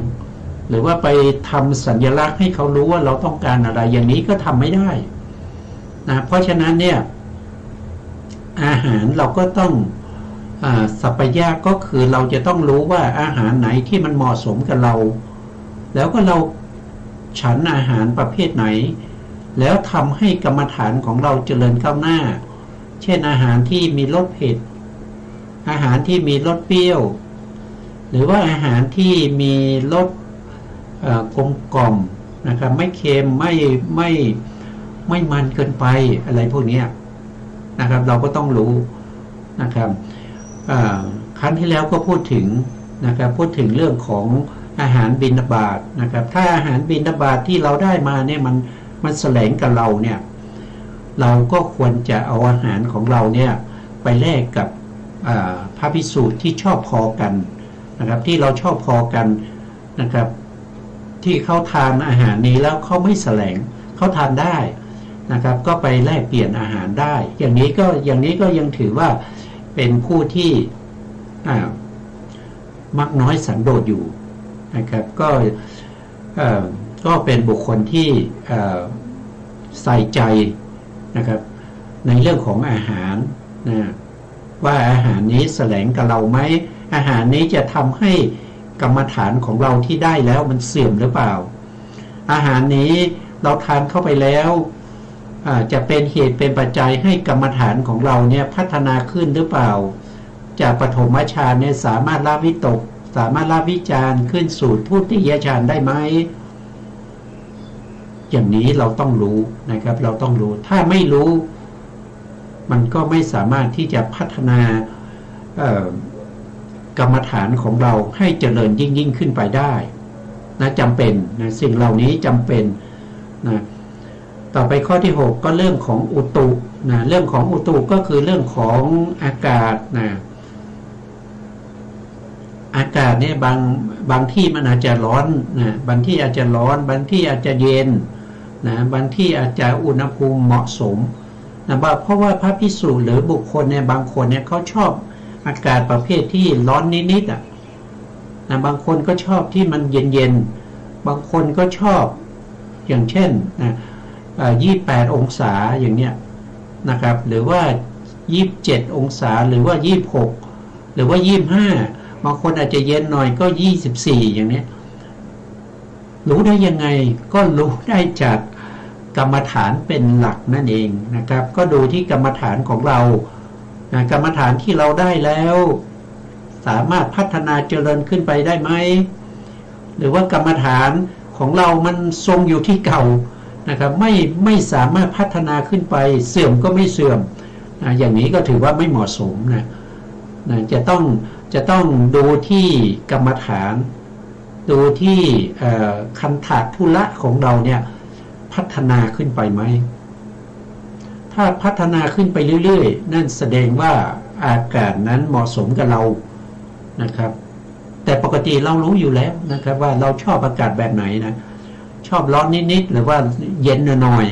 หรือว่าไปทำสัญลักษณ์ให้เขารู้ว่าเราต้องการอะไรอย่างนี้ก็ทำไม่ได้เพราะฉะนั้นเนี่ยอาหารเราก็ต้องสัพพยะก็คือเราจะต้องรู้ว่าอาหารไหนที่มันเหมาะสมกับเราแล้วก็เราฉันอาหารประเภทไหนแล้วทำให้กรรมฐานของเราเจริญก้าวหน้าเช่นอาหารที่มีรสเผ็ดอาหารที่มีรสเปรี้ยวหรือว่าอาหารที่มีรสกลมกล่อมนะครับไม่เค็มไม่ ไม่มันเกินไปอะไรพวกนี้นะครับเราก็ต้องรู้นะครับครั้งที่แล้วก็พูดถึงนะครับพูดถึงเรื่องของอาหารบิณฑบาตนะครับถ้าอาหารบิณฑบาตที่เราได้มาเนี่ยมันแสลงกับเราเนี่ยเราก็ควรจะเอาอาหารของเราเนี่ยไปแลกกับพระภิกษุที่ชอบพอกันนะครับที่เราชอบพอกันนะครับที่เขาทานอาหารนี้แล้วเขาไม่แสลงเขาทานได้นะครับก็ไปแลกเปลี่ยนอาหารได้อย่างนี้ก็ยังถือว่าเป็นผู้ที่มักน้อยสันโดษอยู่นะครับก็เป็นบุคคลที่ใส่ใจนะครับในเรื่องของอาหารนะว่าอาหารนี้แสลงกับเราไหมอาหารนี้จะทำให้กรรมฐานของเราที่ได้แล้วมันเสื่อมหรือเปล่าอาหารนี้เราทานเข้าไปแล้วจะเป็นเหตุเป็นปัจจัยให้กรรมฐานของเราเนี่ยพัฒนาขึ้นหรือเปล่าจากปฐมฌานเนี่ยสามารถละวิตกสามารถละวิจารขึ้นสู่ทุติยฌานได้ไหมอย่างนี้เราต้องรู้นะครับเราต้องรู้ถ้าไม่รู้มันก็ไม่สามารถที่จะพัฒนากรรมฐานของเราให้เจริญยิ่งขึ้นไปได้นะจำเป็นนะสิ่งเหล่านี้จำเป็นนะต่อไปข้อที่6ก็เรื่องของอุตุนะเรื่องของอุตุก็คือเรื่องของอากาศนะอากาศเนี่ยบางที่มันอาจจะร้อนนะบางที่อาจจะร้อนบางที่อาจจะเย็นนะบางที่อาจจะอุณหภูมิเหมาะสมนะเพราะว่าพระภิกษุหรือบุคคลเนี่ยบางคนเนี่ยเขาชอบอากาศประเภทที่ร้อนนิดๆนะบางคนก็ชอบที่มันเย็นๆบางคนก็ชอบอย่างเช่นนะ28 องศาอย่างเนี้ยนะครับหรือว่า27 องศาหรือว่า26หรือว่า25บางคนอาจจะเย็นหน่อยก็24อย่างเนี้ยรู้ได้ยังไงก็รู้ได้จากกรรมฐานเป็นหลักนั่นเองนะครับก็ดูที่กรรมฐานของเรากรรมฐานที่เราได้แล้วสามารถพัฒนาเจริญขึ้นไปได้ไหมหรือว่ากรรมฐานของเรามันทรงอยู่ที่เก่านะครับไม่สามารถพัฒนาขึ้นไปเสื่อมก็ไม่เสื่อมอย่างนี้ก็ถือว่าไม่เหมาะสมนะจะต้องดูที่กรรมฐานดูที่คันธะทุละของเราเนี่ยพัฒนาขึ้นไปไหมถ้าพัฒนาขึ้นไปเรื่อยๆนั่นแสดงว่าอากาศนั้นเหมาะสมกับเรานะครับแต่ปกติเรารู้อยู่แล้วนะครับว่าเราชอบอากาศแบบไหนนะชอบร้อนนิดๆหรือว่าเย็นหน่อย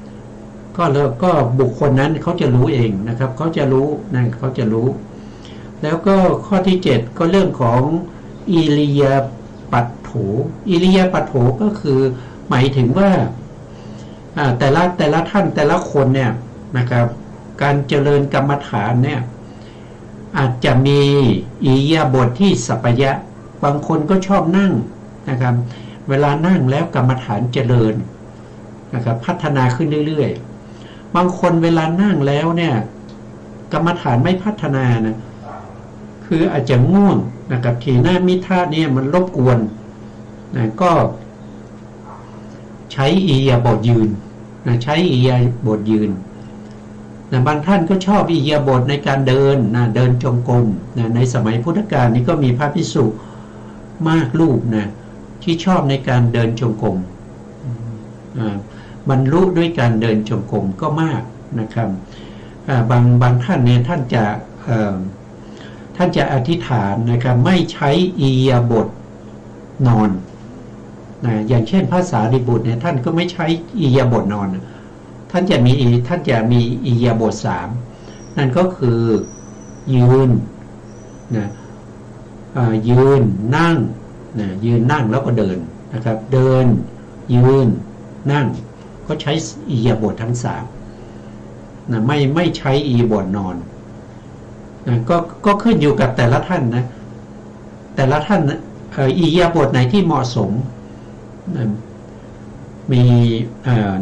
ๆก็บุคคลนั้นเขาจะรู้เองนะครับเขาจะรู้นะเขาจะรู้แล้วก็ข้อที่7ก็เรื่องของอิริยาปัฏโถอิริยาปัฏโถก็คือหมายถึงว่าแต่ละท่านแต่ละคนเนี่ยนะครับการเจริญกรรมฐานเนี่ยอาจจะมีอิริยาบถที่สัพพยะบางคนก็ชอบนั่งนะครับเวลานั่งแล้วกรรมฐานเจริญนะครับพัฒนาขึ้นเรื่อยๆบางคนเวลานั่งแล้วเนี่ยกรรมฐานไม่พัฒนานะคืออาจจะง่วงนะครับทีหน้ามิท่าเนี่ยมันรบกวนนะก็ใช้อิริยาบถยืนนะใช้อิริยาบถยืนนะบางท่านก็ชอบอิริยาบถในการเดินนะเดินจงกรมนะในสมัยพุทธกาลนี้ก็มีพระภิกษุมากรูปนะที่ชอบในการเดินจงกรมบรรลุด้วยการเดินจงกรมก็มากนะครับบางท่านเนี่ยท่านจะอธิษฐานนะครับไม่ใช้อิริยาบถนอนนะอย่างเช่นพระสารีบุตรเนี่ยท่านก็ไม่ใช้อิริยาบถนอนท่านจะมีอิริยาบถ3นั่นก็คือยืนนะยืนนั่งนะยืนนั่งแล้วก็เดินนะครับเดินยืนนั่งก็ใช้อิริยาบถทั้ง3นะไม่ใช้อิริยาบถนอนนะก็ขึ้นอยู่กับแต่ละท่านนะแต่ละท่านอิริยาบถไหนที่เหมาะสมนะมี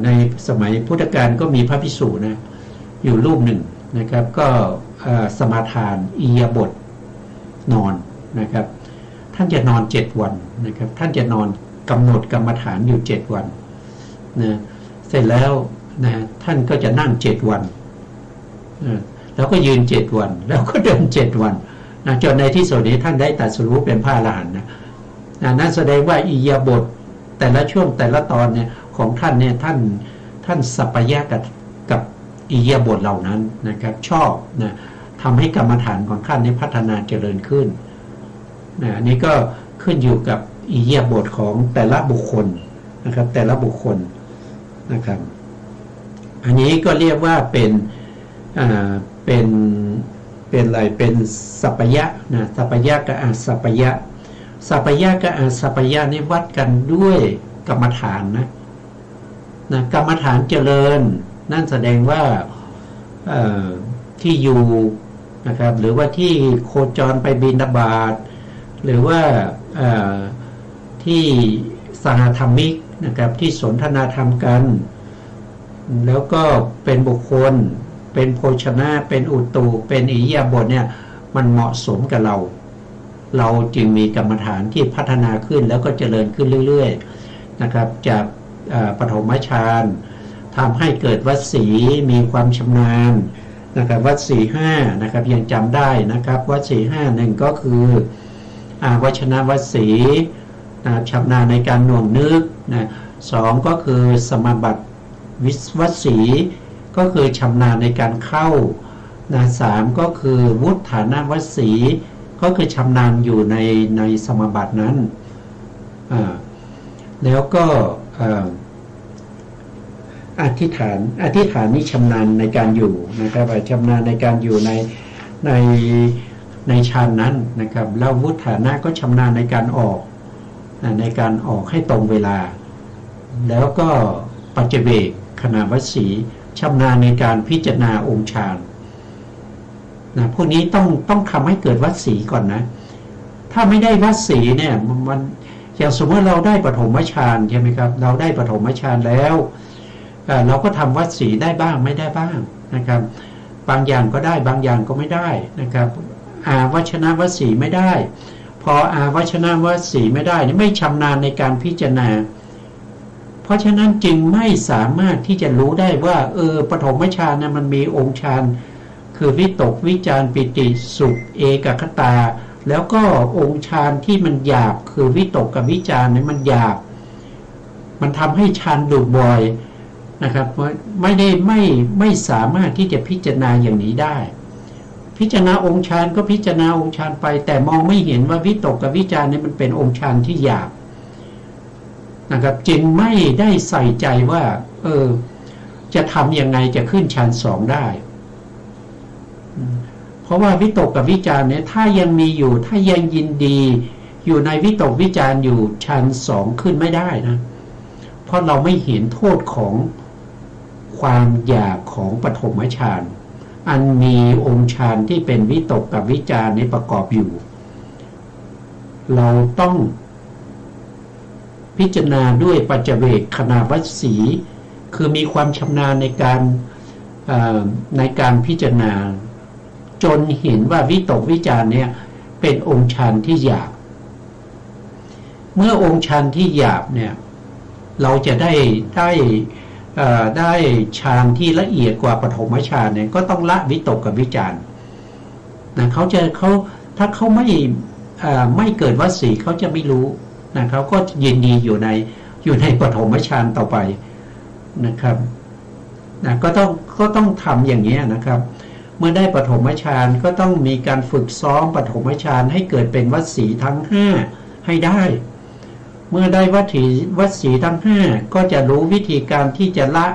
ในสมัยพุทธกาลก็มีพระภิกษุนะอยู่รูปหนึ่งนะครับก็สมาทานอิริยาบถนอนนะครับท่านจะนอน7 วันนะครับท่านจะนอนกำหนดกรรมฐานอยู่7 วันนะเสร็จแล้ว นะท่านก็จะนั่ง7 วันแล้วก็ยืน7 วันแล้วก็เดิน7 วันนะจนในที่สุดนี้ท่านได้ตรัสรู้เป็นพระอรหันต์นะนั่นแสดงว่าอิริยาบถแต่ละช่วงแต่ละตอนเนี่ยของท่านเนี่ยท่านสัพพยะกับอิริยาบถเหล่านั้นนะครับชอบนะทำให้กรรมฐานของท่านนี้พัฒนาเจริญขึ้นนะนี่ก็ขึ้นอยู่กับอิริยาบถของแต่ละบุคคลนะครับแต่ละบุคคลนะครับอันนี้ก็เรียกว่าเป็นอะไรเป็นสัพพยะนะสัพพยะกับอสัพพยะสัพพยะกับอสัพพยะนี่วัดกันด้วยกรรมฐานนะกรรมฐานเจริญนั่นแสดงว่าที่อยู่นะครับหรือว่าที่โคจรไปบิณฑบาตหรือว่าที่สหธรรมิกนะครับที่สนทนาธรรมกันแล้วก็เป็นบุคคลเป็นโภชนะเป็นอุตุเป็นอิริยาบถเนี่ยมันเหมาะสมกับเราจึงมีกรรมฐานที่พัฒนาขึ้นแล้วก็เจริญขึ้นเรื่อยๆนะครับจากปฐมฌานทำให้เกิดวสีมีความชำนาญนะครับวสี5นะครับยังจำได้นะครับวสี5หนึ่งก็คือวชนะวสีชำนาญในการหน่วงนึกนะ2ก็คือสมาบัติวสีก็คือชำนาญในการเข้านะ3ก็คือวุฒฐานวสีก็คือชำนาญอยู่ในสมาบัตินั้นแล้วก็อธิษฐานนี่ชำนาญในการอยู่นะครับชำนาญในการอยู่ในฌานนั้นนะครับแล้ววุฒฐานะก็ชำนาญในการออกให้ตรงเวลาแล้วก็ปัจเจเวกขณวสีชำนาญในการพิจารณาองค์ฌานนะพวกนี้ต้องทำให้เกิดวสีก่อนนะถ้าไม่ได้วสีเนี่ยมันอย่างสมมติเราได้ปฐมฌานใช่ไหมครับเราได้ปฐมฌานแล้วเราก็ทำวสีได้บ้างไม่ได้บ้างนะครับบางอย่างก็ได้บางอย่างก็ไม่ได้นะครับวชนะวสีไม่ได้พอวชนะวสีไม่ได้ไม่ชำนาญในการพิจารณาเพราะฉะนั้นจึงไม่สามารถที่จะรู้ได้ว่าปฐมฌานนะมันมีองค์ฌานคือวิตกวิจารปิติสุขเอกคตาแล้วก็องค์ฌานที่มันหยาบคือวิตกกับวิจารเนี่ยมันหยาบมันทำให้ฌานดุบ่อยนะครับไม่สามารถที่จะพิจารณาอย่างนี้ได้พิจารณาองค์ฌานก็พิจารณาองค์ฌานไปแต่มองไม่เห็นว่าวิตกกับวิจารเนี่ยมันเป็นองค์ฌานที่หยาบนะครับจึงไม่ได้ใส่ใจว่าจะทำยังไงจะขึ้นฌาน2ได้เพราะว่าวิตกกับวิจารเนี่ยถ้ายังมีอยู่ถ้ายังยินดีอยู่ในวิตกวิจารอยู่ฌาน2ขึ้นไม่ได้นะเพราะเราไม่เห็นโทษของความหยาบของปฐมฌานอันมีองค์ฌานที่เป็นวิตกกับวิจารนี้ประกอบอยู่เราต้องพิจารณาด้วยปัจเจเวกขณวสีคือมีความชำนาญในการพิจารณาจนเห็นว่าวิตกวิจารเนี่ยเป็นองค์ฌานที่หยาบเมื่อองค์ฌานที่หยาบเนี่ยเราจะได้ฌานที่ละเอียดกว่าปฐมฌานเนี่ยก็ต้องละวิตกกับวิจารนะถ้าเขาไม่เกิดวสีเขาจะไม่รู้นะเขาก็ยินดีอยู่ในปฐมฌานต่อไปนะครับนะก็ต้องทำอย่างนี้นะครับเมื่อได้ปฐมฌานก็ต้องมีการฝึกซ้อมปฐมฌานให้เกิดเป็นวสีทั้ง5ให้ได้เมื่อได้วสีทั้ง5ก็จะรู้วิธีการที่จะละ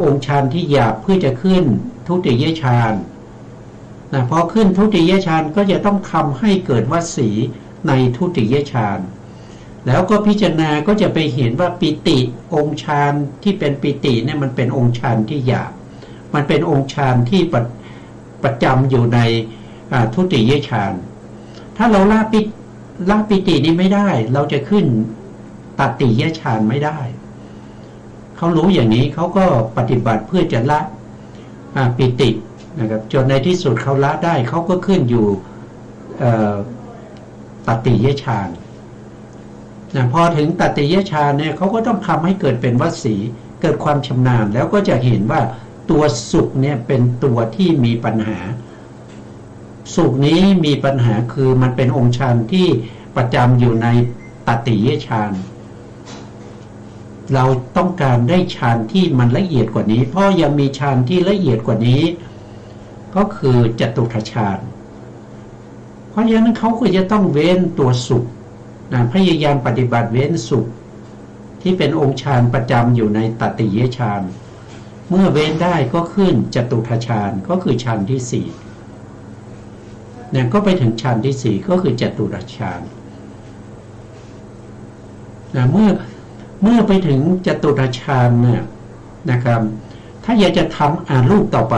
องค์ฌานที่หยาบเพื่อจะขึ้นทุติยฌานนะพอขึ้นทุติยฌานก็จะต้องทำให้เกิดวสีในทุติยฌานแล้วก็พิจารณาก็จะไปเห็นว่าปิติองค์ฌานที่เป็นปิติเนี่ยมันเป็นองค์ฌานที่หยาบมันเป็นองค์ฌานที่ประจำอยู่ในทุติยฌานถ้าเราละปิตินี้ไม่ได้เราจะขึ้นตติยฌานไม่ได้เขารู้อย่างนี้เขาก็ปฏิบัติเพื่อจะละปิตินะครับจนในที่สุดเขาละได้เขาก็ขึ้นอยู่ตติยฌานพอถึงตติยฌานเนี่ยเขาก็ต้องทำให้เกิดเป็นวสี เกิดความชำนาญแล้วก็จะเห็นว่าตัวสุขเนี่ยเป็นตัวที่มีปัญหาสุขนี้มีปัญหาคือมันเป็นองค์ฌานที่ประจำอยู่ในตติยฌานเราต้องการได้ฌานที่มันละเอียดกว่านี้เพราะยังมีฌานที่ละเอียดกว่านี้ก็คือจตุตถฌานเพราะฉะนั้นเขาก็จะต้องเว้นตัวสุขนะพยายามปฏิบัติเว้นสุขที่เป็นองค์ฌานประจำอยู่ในตติยฌานเมื่อเว้นได้ก็ขึ้นจตุตถฌานก็คือฌานที่สี่เนี่ยก็ไปถึงฌานที่สี่ก็คือจตุตถฌานนะเมื่อไปถึงจตุตถฌานเนี่ยนะครับถ้าอยากจะทำรูปต่อไป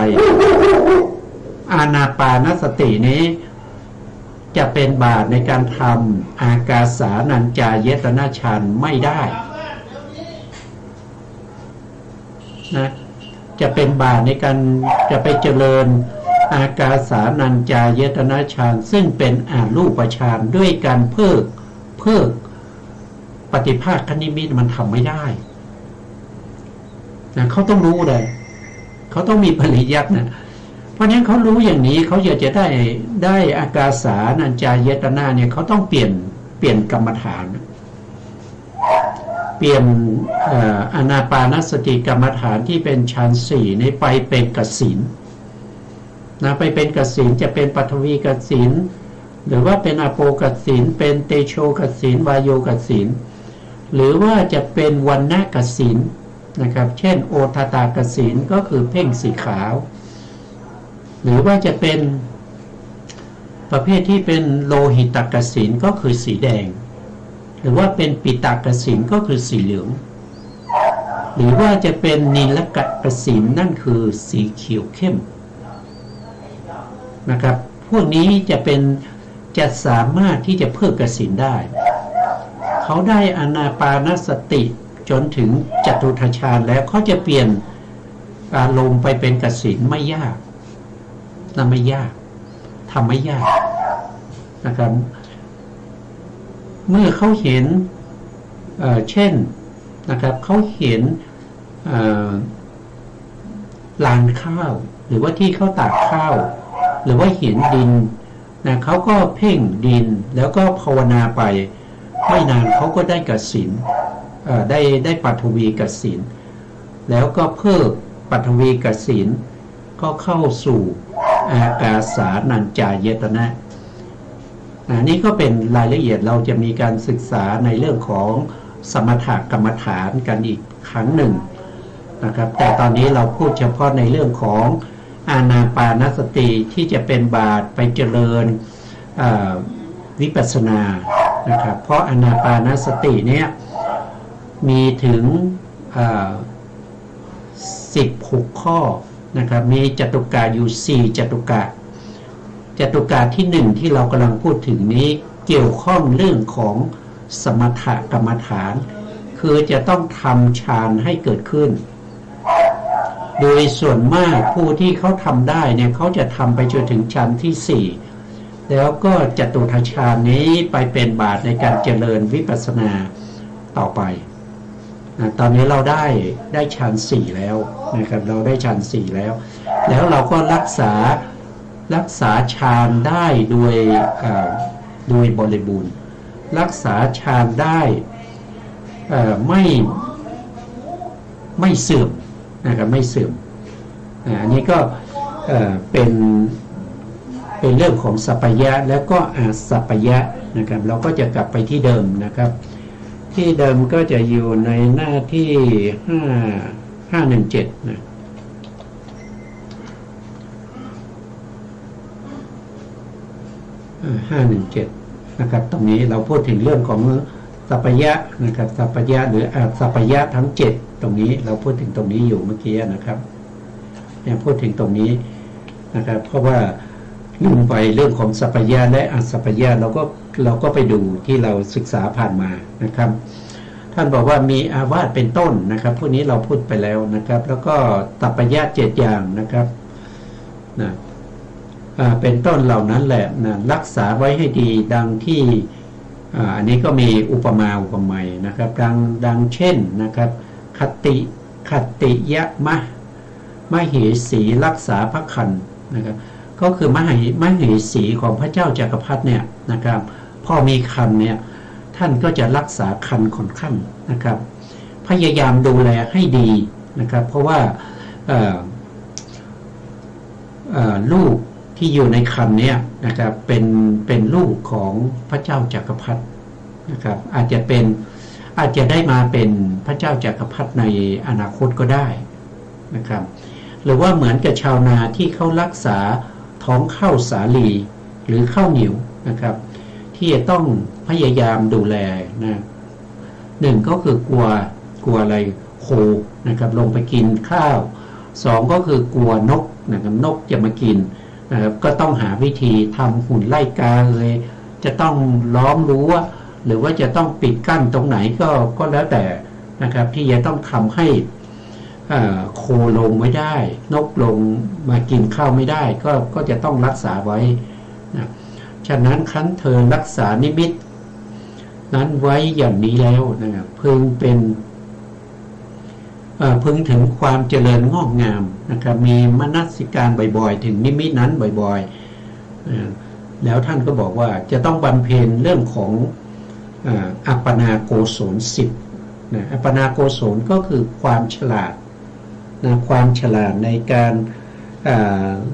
อานาปานสตินี้จะเป็นบาตในการทำอากาสานัญจายตนะฌานไม่ได้นะจะเป็นบาตในการจะไปเจริญอากาสานัญจายตนะฌานซึ่งเป็นรูปฌานด้วยการเพิกปฏิภาคนิมิตมันทำไม่ได้นะเขาต้องรู้เลยเขาต้องมีปริยัตินะเพราะฉะนั้นเขารู้อย่างนี้เขาอยากจะได้อากาสานัญจายตนะเนี่ยเขาต้องเปลี่ยนกรรมฐานเปลี่ยนอานาปานสติกรรมฐานที่เป็นฌานสี่นี้ไปเป็นกสิณนะไปเป็นกสิณจะเป็นปฐวีกสิณหรือว่าเป็นอโปกสิณเป็นเตโชกสิณวายโยกสิณหรือว่าจะเป็นวัณณกสิณนะครับเช่นโอทตากสิณก็คือเพ่งสีขาวหรือว่าจะเป็นประเภทที่เป็นโลหิตกสิณก็คือสีแดงหรือว่าเป็นปิตกสิณก็คือสีเหลืองหรือว่าจะเป็นนีลกสิณนั่นคือสีเขียวเข้มนะครับพวกนี้จะสามารถที่จะเพิกกสิณได้เขาได้อานาปานสติจนถึงจตุตถฌานแล้วเขาจะเปลี่ยนอารมณ์ไปเป็นกสิณไม่ยากนั่นไม่ยากทำไม่ยากนะครับเมื่อเขาเห็นเช่นนะครับเขาเห็นลานข้าวหรือว่าที่เขาตากข้าวหรือว่าเห็นดินนะเขาก็เพ่งดินแล้วก็ภาวนาไปไม่นานเขาก็ได้กสิณได้ปฐวีกสิณแล้วก็เพิ่มปฐวีกสิณก็เข้าสู่อากาสานัญจายตนะนี่ก็เป็นรายละเอียดเราจะมีการศึกษาในเรื่องของสมถกรรมฐานกันอีกครั้งหนึ่งนะครับแต่ตอนนี้เราพูดเฉพาะในเรื่องของอานาปานสติที่จะเป็นบาตไปเจริญวิปัสสนานะครับเพราะอานาปานสติเนี่ยมีถึง16 ข้อนะครับมีจตุกะอยู่4จตุกะที่1ที่เรากำลังพูดถึงนี้เกี่ยวข้องเรื่องของสมถกรรมฐานคือจะต้องทำฌานให้เกิดขึ้นโดยส่วนมากผู้ที่เขาทำได้เนี่ยเขาจะทำไปจนถึงฌานที่4แล้วก็จตุตถฌานนี้ไปเป็นบาตในการเจริญวิปัสสนาต่อไปตอนนี้เราได้ฌาน4แล้วนะครับเราได้ฌาน4แล้วเราก็รักษาฌานได้โดยบริบูรณ์รักษาฌานได้ไม่เสื่อมนะครับไม่เสื่อมอันนี้ก็เป็นเรื่องของสัพพยะแล้วก็อาสัพพยะนะครับเราก็จะกลับไปที่เดิมนะครับที่เดิมก็จะอยู่ในหน้าที่517นะ517นะครับตรงนี้เราพูดถึงเรื่องของสัพพยะนะครับสัพพยะหรือสัพพยะทั้ง7ตรงนี้เราพูดถึงตรงนี้อยู่เมื่อกี้นะครับเนี่ยพูดถึงตรงนี้นะครับเพราะว่าลืมไปเรื่องของสัพพยะและอสัพพยะเราก็ไปดูที่เราศึกษาผ่านมานะครับท่านบอกว่ามีอาวาสเป็นต้นนะครับพวกนี้เราพูดไปแล้วนะครับแล้วก็สัพพยะ7อย่างนะครับนะเป็นต้นเหล่านั้นแหละนะรักษาไว้ให้ดีดังที่อันนี้ก็มีอุปมาอุปไมยนะครับดังเช่นนะครับคติ ขัตติยะมเหสีรักษาพระคันนะครับก็คือมเหสีของพระเจ้าจักรพรรดิเนี่ยนะครับพอมีคันเนี่ยท่านก็จะรักษาคันของท่านนะครับพยายามดูแลให้ดีนะครับเพราะว่าลูกที่อยู่ในคันเนี่ยนะครับเป็นลูกของพระเจ้าจักรพรรดินะครับอาจจะได้มาเป็นพระเจ้าจักรพรรดิในอนาคตก็ได้นะครับหรือว่าเหมือนกับชาวนาที่เขารักษาท้องข้าวสาลีหรือข้าวเหนียวนะครับที่จะต้องพยายามดูแลนะหนึ่งก็คือกลัวอะไรโคนะครับลงไปกินข้าวสองก็คือกลัวนกนะครับนกจะมากินนะครับก็ต้องหาวิธีทำหุ่นไล่กาเลยจะต้องล้อมรั้วหรือว่าจะต้องปิดกั้นตรงไหนก็แล้วแต่นะครับที่จะต้องทำให้โคลงไม่ได้นกลงมากินข้าวไม่ได้ก็จะต้องรักษาไว้นะฉะนั้นครั้นเธอรักษานิมิตนั้นไว้อย่างนี้แล้วนะครับพึงถึงความเจริญงอกงามนะครับมีมนสิการบ่อยๆถึงนิมิตนั้นบ่อยๆแล้วท่านก็บอกว่าจะต้องบำเพ็ญเรื่องของอัปปนาโกศล10นะอัปปนาโกศลก็คือความฉลาดนะความฉลาดในการ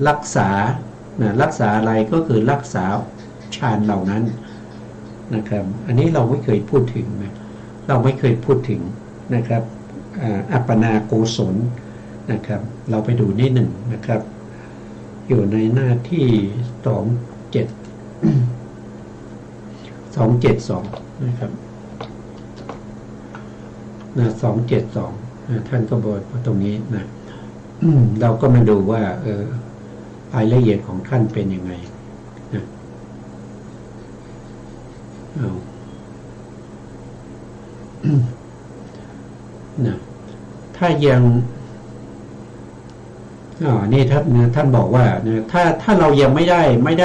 รักษาอะไรก็คือรักษาฌานเหล่านั้นนะครับอันนี้เราไม่เคยพูดถึงนะเราไม่เคยพูดถึงนะครับอัปปนาโกศลนะครับเราไปดูนิดหนึ่งนะครับอยู่ในหน้าที่272นะครับ272ท่านก็บอกตรงนี้นะเราก็มาดูว่ารายละเอียดของท่านเป็นยังไงนะนะถ้ายังนี่ท่านบอกว่านะถ้าเรายังไม่ไ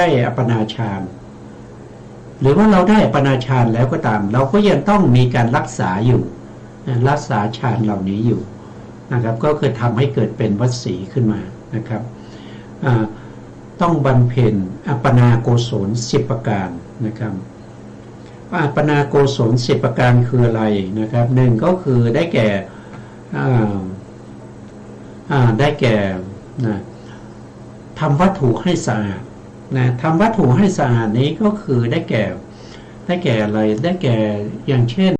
ด้อัปปนาฌานหรือว่าเราได้อัปปนาฌานแล้วก็ตามเราก็ยังต้องมีการรักษาอยู่นะรักษาฌานเหล่านี้อยู่นะครับก็คือทำให้เกิดเป็นวสีขึ้นมานะครับต้องบำเพ็ญอัปปนาโกศล10ประการนะครับอัปปนาโกศล10ประการคืออะไรนะครับหนึ่งก็คือได้แก่นะทำวัตถุให้สะอาดนะทำวัตถุให้สะอาดนี้ก็คือได้แก่อะไรได้แก่อย่างเช่น